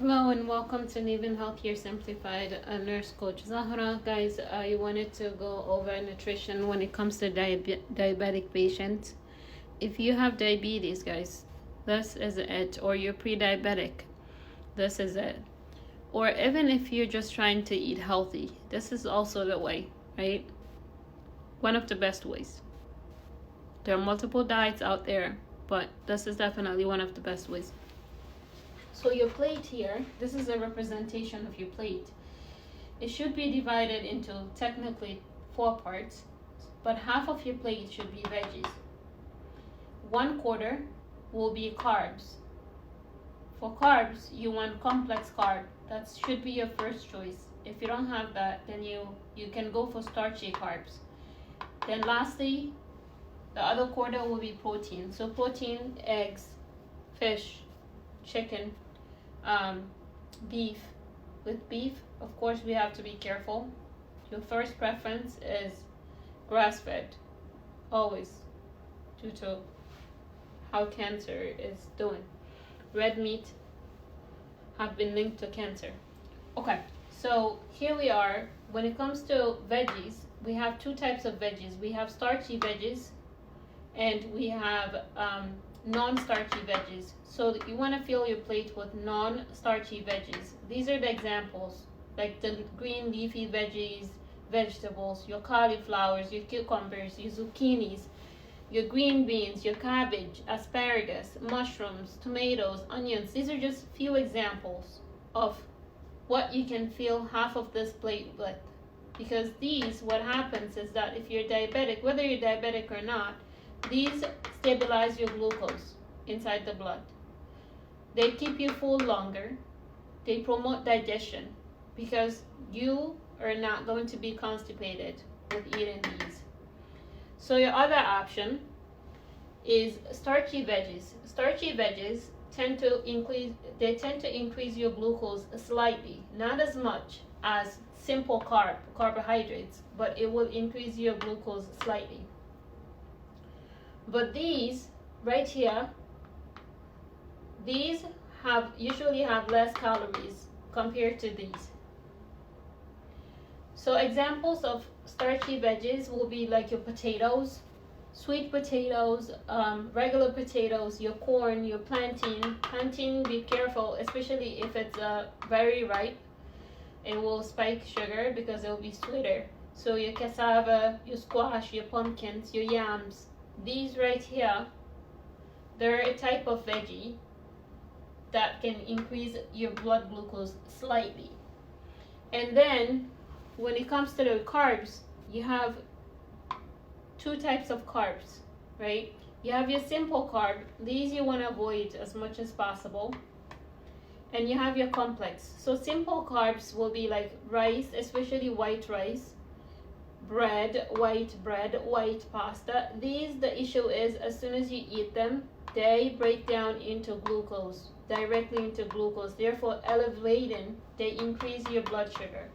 Hello and welcome to Living Healthier Simplified. Nurse Coach Zahra. Guys, I wanted to go over nutrition when it comes to diabetic patients. If you have diabetes, guys, this is it. Or you're pre-diabetic, this is it. Or even if you're just trying to eat healthy, this is also the way, right? One of the best ways. There are multiple diets out there, but this is definitely one of the best ways. So your plate here, this is a representation of your plate. It should be divided into technically 4 parts, but half of your plate should be veggies. 1/4 will be carbs. For carbs, you want complex carb. That should be your first choice. If you don't have that, then you can go for starchy carbs. Then lastly, the other quarter will be protein. So protein, eggs, fish, chicken, beef. With beef, of course, we have to be careful. Your first preference is grass-fed, always, due to how cancer is doing. Red meat have been linked to cancer. Okay, so here we are. When it comes to veggies, we have 2 types of veggies. We have starchy veggies and we have non-starchy veggies. So you want to fill your plate with non-starchy veggies. These are the examples, like the green leafy vegetables, your cauliflowers, your cucumbers, your zucchinis, your green beans, your cabbage, asparagus, mushrooms, tomatoes, onions. These are just few examples of what you can fill half of this plate with. Because these, what happens is that if you're diabetic, whether you're diabetic or not, these stabilize your glucose inside the blood. They keep you full longer. They promote digestion because you are not going to be constipated with eating these. So your other option is starchy veggies. Starchy veggies tend to increase your glucose slightly, not as much as simple carbohydrates, but it will increase your glucose slightly. But these right here, these usually have less calories compared to these. So examples of starchy veggies will be like your potatoes, sweet potatoes, regular potatoes, your corn, your plantain. Plantain, be careful, especially if it's very ripe. It will spike sugar because it will be sweeter. So your cassava, your squash, your pumpkins, your yams. These right here, they're a type of veggie that can increase your blood glucose slightly. And then when it comes to the carbs, you have 2 types of carbs, right? You have your simple carb. These you want to avoid as much as possible. And you have your complex. So simple carbs will be like rice, especially white rice, bread, white pasta. These, the issue is, as soon as you eat them, they break down into glucose, directly into glucose, therefore elevating, they increase your blood sugar.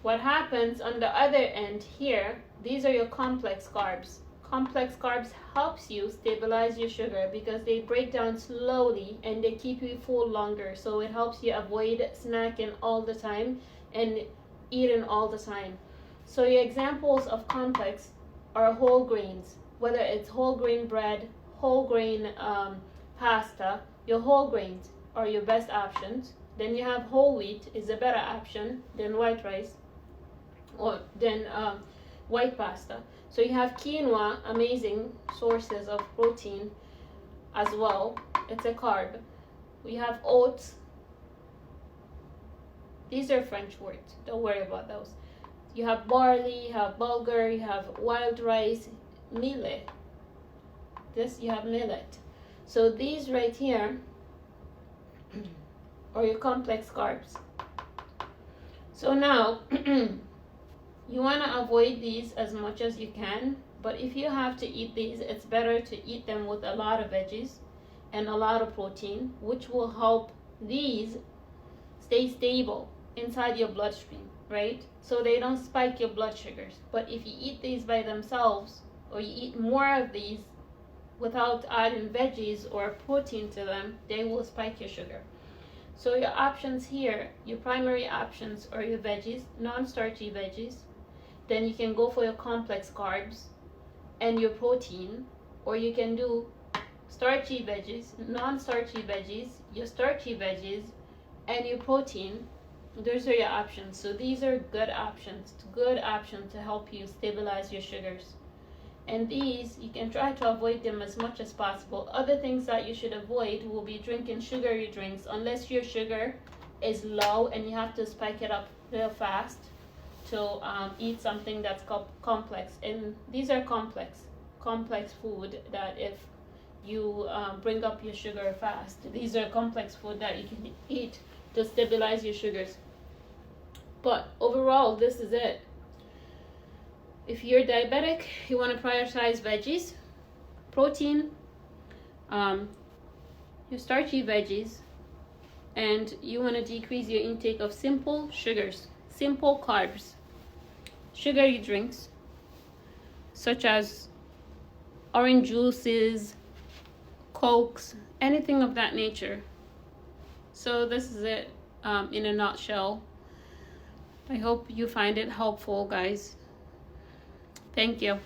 What happens on the other end here, these are your complex carbs. Complex carbs helps you stabilize your sugar because they break down slowly and they keep you full longer. So it helps you avoid snacking all the time and eating all the time. So your examples of complex are whole grains, whether it's whole grain bread, whole grain pasta. Your whole grains are your best options. Then you have whole wheat is a better option than white rice or than white pasta. So you have quinoa, amazing sources of protein as well. It's a carb. We have oats. These are French words. Don't worry about those. You have barley, you have bulgur, you have wild rice, millet. This you have millet. So these right here are your complex carbs. So now you want to avoid these as much as you can, but if you have to eat these, it's better to eat them with a lot of veggies and a lot of protein, which will help these stay stable inside your bloodstream, right? So they don't spike your blood sugars. But if you eat these by themselves, or you eat more of these without adding veggies or protein to them, they will spike your sugar. So your options here, your primary options are your veggies, non-starchy veggies. Then you can go for your complex carbs and your protein, or you can do starchy veggies, non-starchy veggies, your starchy veggies, and your protein. Those are your options. So these are good options to help you stabilize your sugars. And these, you can try to avoid them as much as possible. Other things that you should avoid will be drinking sugary drinks, unless your sugar is low and you have to spike it up real fast to eat something that's complex. And these are complex food that if you bring up your sugar fast, these are complex food that you can eat to stabilize your sugars. But overall, this is it. If you're diabetic, you want to prioritize veggies, protein, your starchy veggies, and you want to decrease your intake of simple sugars, simple carbs, sugary drinks, such as orange juices, cokes, anything of that nature. So this is it in a nutshell. I hope you find it helpful, guys. Thank you.